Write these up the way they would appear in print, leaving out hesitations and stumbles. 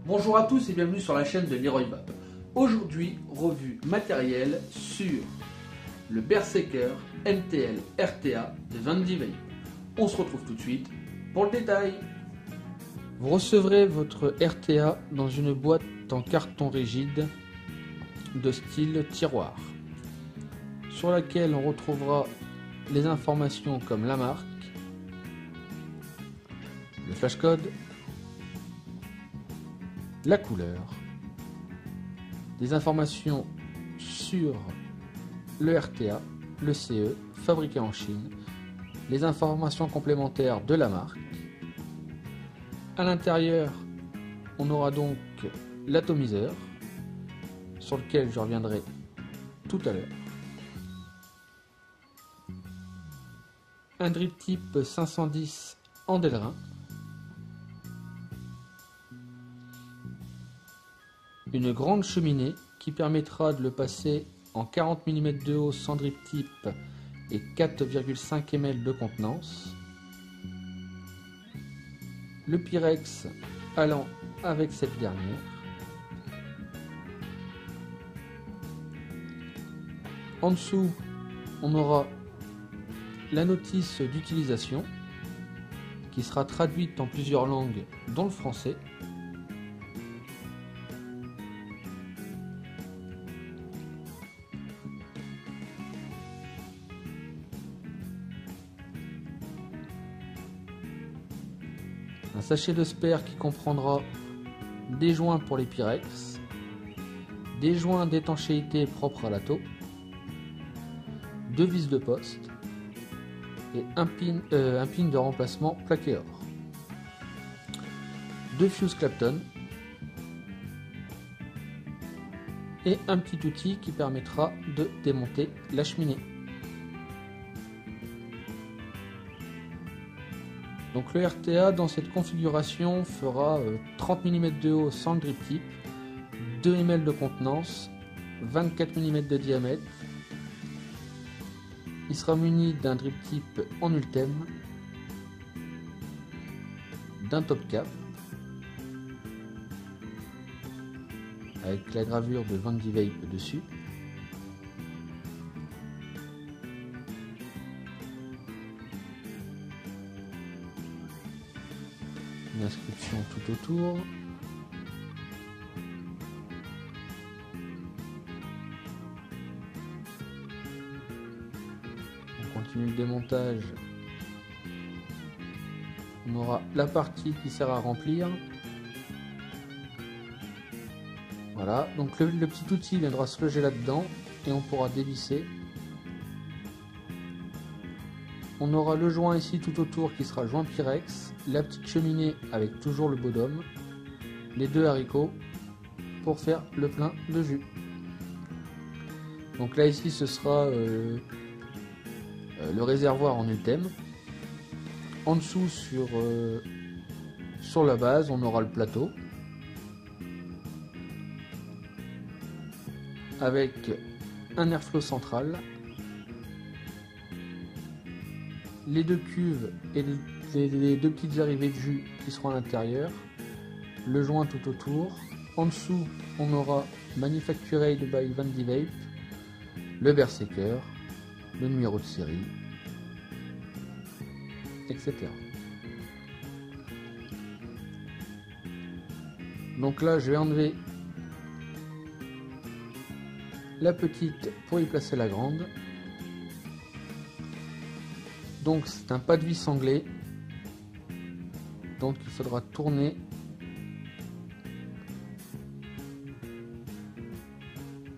Bonjour à tous et bienvenue sur la chaîne de Leroy Bab. Aujourd'hui, revue matérielle sur le Berserker MTL RTA de Van Vape. On se retrouve tout de suite pour le détail. Vous recevrez votre RTA dans une boîte en carton rigide de style tiroir, sur laquelle on retrouvera les informations comme la marque, le flashcode, la couleur, des informations sur le RTA, le CE, fabriqué en Chine, les informations complémentaires de la marque. À l'intérieur, on aura donc l'atomiseur, sur lequel je reviendrai tout à l'heure. Un drip type 510 en Delrin. Une grande cheminée qui permettra de le passer en 40 mm de haut sans drip type et 4,5 ml de contenance. Le Pyrex allant avec cette dernière. En dessous, on aura la notice d'utilisation qui sera traduite en plusieurs langues dont le français. Un sachet de spare qui comprendra des joints pour les Pyrex, des joints d'étanchéité propres à l'atto, 2 vis de poste et un pin de remplacement plaqué or, 2 fuse Clapton et un petit outil qui permettra de démonter la cheminée. Donc le RTA dans cette configuration fera 30 mm de haut sans le drip type, 2 ml de contenance, 24 mm de diamètre. Il sera muni d'un drip type en Ultem, d'un top cap, avec la gravure de Van Vape dessus, une inscription tout autour, on continue le démontage. On aura la partie qui sert à remplir. Voilà, donc le petit outil viendra se loger là-dedans et on pourra dévisser. On aura le joint ici tout autour qui sera joint Pyrex, la petite cheminée avec toujours le bodum, les 2 haricots pour faire le plein de jus. Donc là ici ce sera le réservoir en Ultem. En dessous sur la base on aura le plateau avec un airflow central, les 2 cuves et les 2 petites arrivées de jus qui seront à l'intérieur, le joint tout autour. En dessous on aura Manufactured by Van Vape, le Berserker, le numéro de série, etc. Donc là je vais enlever la petite pour y placer la grande. Donc c'est un pas de vis anglais, donc il faudra tourner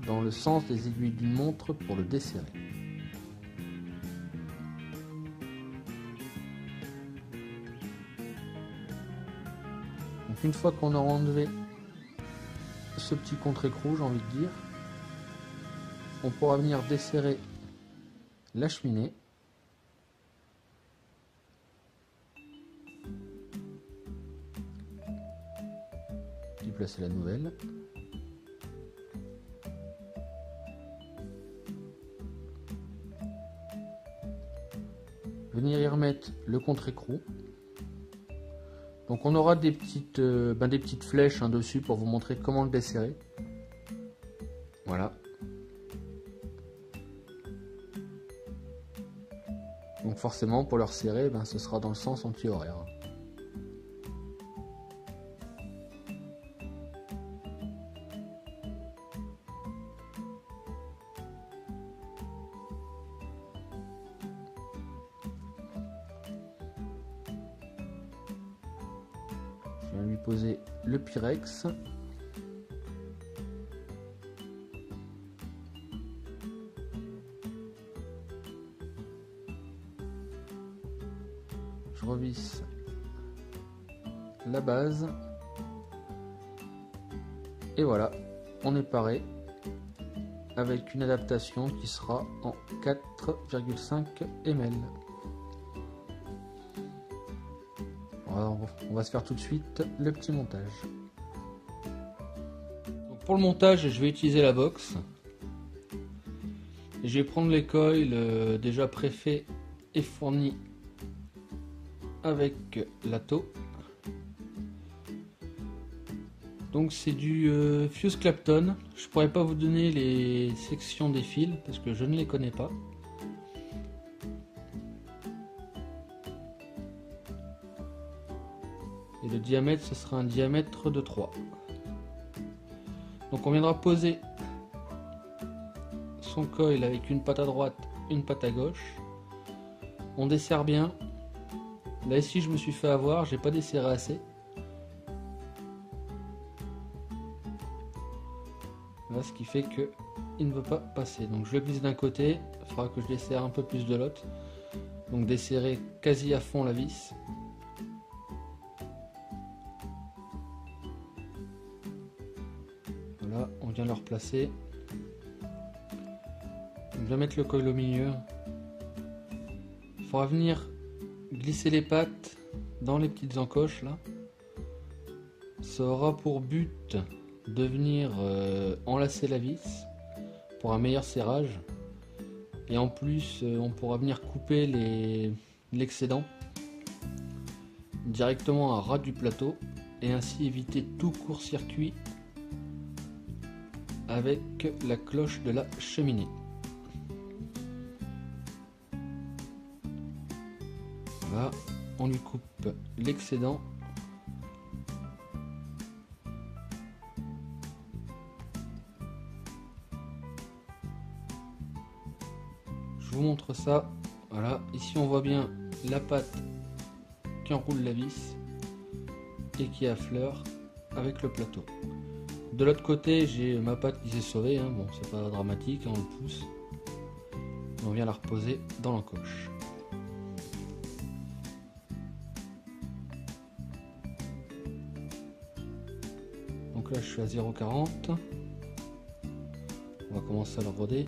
dans le sens des aiguilles d'une montre pour le desserrer. Donc une fois qu'on aura enlevé ce petit contre-écrou, j'ai envie de dire, on pourra venir desserrer la cheminée. Puis placer la nouvelle. Venir y remettre le contre-écrou. Donc on aura des petites flèches dessus pour vous montrer comment le desserrer. Voilà. Donc forcément pour le resserrer, ce sera dans le sens anti-horaire. Je vais lui poser le Pyrex. Je revisse la base. Et voilà, on est paré avec une adaptation qui sera en 4,5 ml. Alors, on va se faire tout de suite le petit montage. Donc pour le montage, je vais utiliser la box. Je vais prendre les coils déjà préfaits et fournis avec la taux. Donc c'est du Fuse Clapton. Je pourrais pas vous donner les sections des fils parce que je ne les connais pas. Et le diamètre, ce sera un diamètre de 3. Donc on viendra poser son coil avec une patte à droite, une patte à gauche. On desserre bien. Là ici je me suis fait avoir, j'ai pas desserré assez. Là, ce qui fait que il ne veut pas passer. Donc je le glisse d'un côté, il faudra que je desserre un peu plus de l'autre. Donc desserrer quasi à fond la vis. Voilà, on vient le replacer. On vient mettre le coil au milieu. Il faudra venir glisser les pattes dans les petites encoches là. Ça aura pour but de venir enlacer la vis pour un meilleur serrage. Et en plus, on pourra venir couper l'excédent directement à ras du plateau et ainsi éviter tout court-circuit avec la cloche de la cheminée. Voilà, on lui coupe l'excédent. Je vous montre ça. Voilà, ici on voit bien la patte qui enroule la vis et qui affleure avec le plateau. De l'autre côté, j'ai ma patte qui s'est sauvée. Bon, c'est pas dramatique, on le pousse. On vient la reposer dans l'encoche. Donc là, je suis à 0,40. On va commencer à le roder.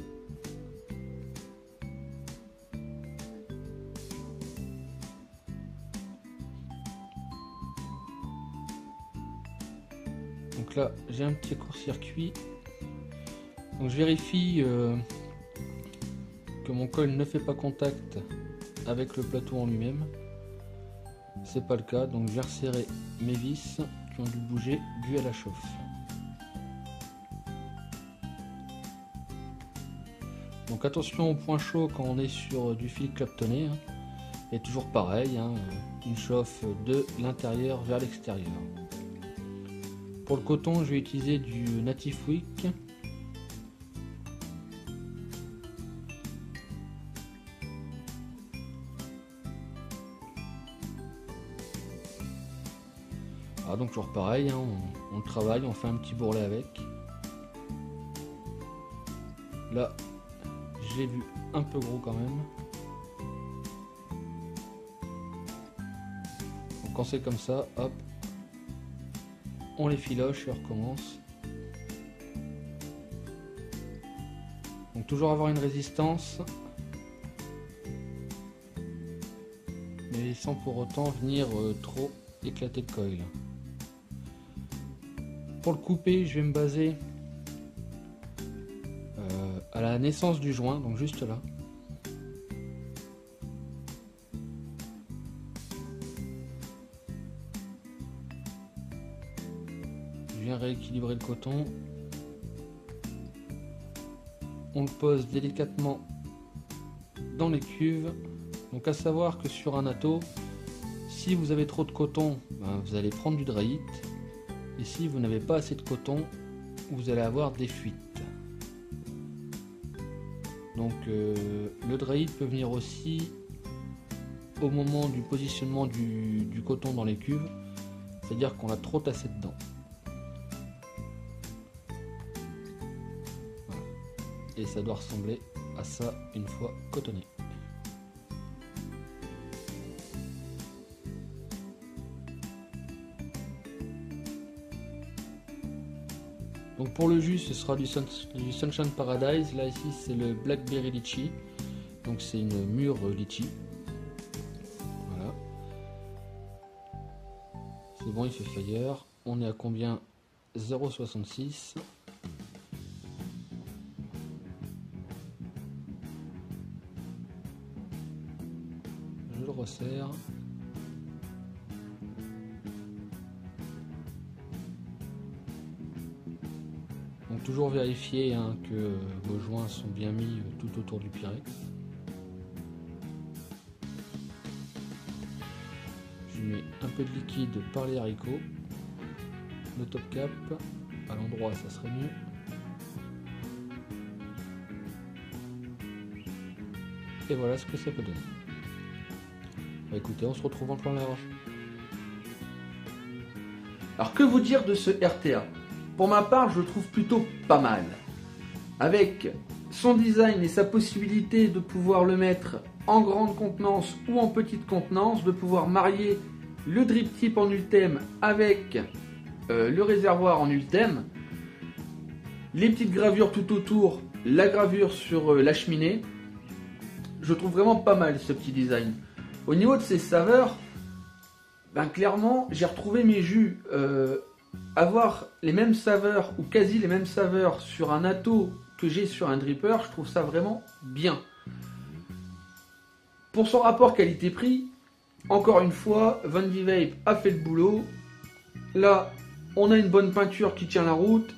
Donc là, j'ai un petit court-circuit. Donc je vérifie que mon coil ne fait pas contact avec le plateau en lui-même. C'est pas le cas, donc je vais resserrer mes vis qui ont dû bouger dû à la chauffe. Donc attention au point chaud quand on est sur du fil claptonné. Et toujours pareil, une chauffe de l'intérieur vers l'extérieur. Pour le coton, je vais utiliser du Native Wick. Ah, donc toujours pareil, on le travaille, on fait un petit bourrelet avec. Là, j'ai vu un peu gros quand même. Donc quand c'est comme ça, hop, on les filoche et on recommence. Donc toujours avoir une résistance, mais sans pour autant venir trop éclater le coil. Pour le couper, je vais me baser à la naissance du joint, donc juste là. viens rééquilibrer le coton. On le pose délicatement dans les cuves. Donc à savoir que sur un atto, si vous avez trop de coton, vous allez prendre du dry heat. Et si vous n'avez pas assez de coton, vous allez avoir des fuites. Donc le dry heat peut venir aussi au moment du positionnement du coton dans les cuves, c'est-à-dire qu'on a trop tassé dedans. Voilà. Et ça doit ressembler à ça une fois cotonné. Donc pour le jus, ce sera du Sunshine Paradise. Là ici c'est le Blackberry Litchi, donc c'est une mûre litchi. Voilà. C'est bon, il fait fire. On est à combien? 0,66. Je le resserre. Donc toujours vérifier que vos joints sont bien mis tout autour du Pyrex. Je mets un peu de liquide par les haricots. Le top cap, à l'endroit ça serait mieux. Et voilà ce que ça peut donner. Bah écoutez, on se retrouve en plan large. Alors que vous dire de ce RTA? Pour ma part, je le trouve plutôt pas mal. Avec son design et sa possibilité de pouvoir le mettre en grande contenance ou en petite contenance, de pouvoir marier le drip tip en Ultem avec le réservoir en Ultem, les petites gravures tout autour, la gravure sur la cheminée, je trouve vraiment pas mal ce petit design. Au niveau de ses saveurs, clairement j'ai retrouvé mes jus. Avoir les mêmes saveurs ou quasi les mêmes saveurs sur un atto que j'ai sur un dripper, je trouve ça vraiment bien. Pour son rapport qualité-prix, encore une fois, Van Die Vape a fait le boulot. Là, on a une bonne peinture qui tient la route,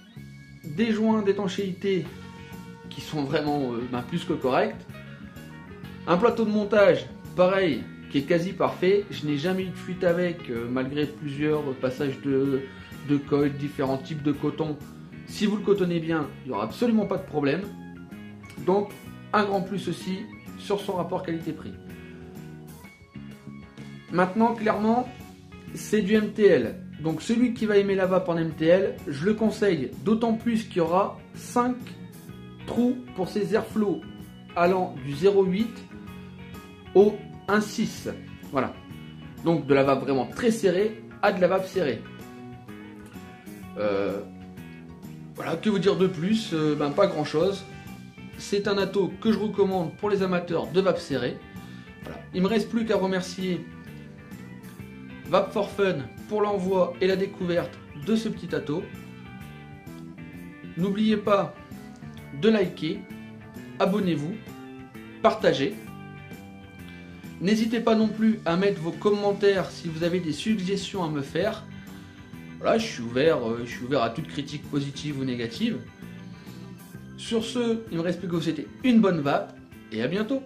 des joints d'étanchéité qui sont vraiment plus que corrects, un plateau de montage, pareil, qui est quasi parfait. Je n'ai jamais eu de fuite avec, malgré plusieurs passages de colle, différents types de coton. Si vous le cotonnez bien, il n'y aura absolument pas de problème. Donc, un grand plus aussi sur son rapport qualité-prix. Maintenant, clairement, c'est du MTL. Donc, celui qui va aimer la vape en MTL, je le conseille, d'autant plus qu'il y aura 5 trous pour ces airflows allant du 0,8 au 1,6. Voilà. Donc, de la vape vraiment très serrée à de la vape serrée. Voilà, que vous dire de plus? Pas grand chose. C'est un atto que je recommande pour les amateurs de vape serrée. Voilà. Il me reste plus qu'à remercier Vape for Fun pour l'envoi et la découverte de ce petit atto. N'oubliez pas de liker, abonnez-vous, partagez. N'hésitez pas non plus à mettre vos commentaires si vous avez des suggestions à me faire. Voilà, je suis ouvert à toute critique positive ou négative. Sur ce, il me reste plus qu'à vous souhaiter une bonne vape et à bientôt.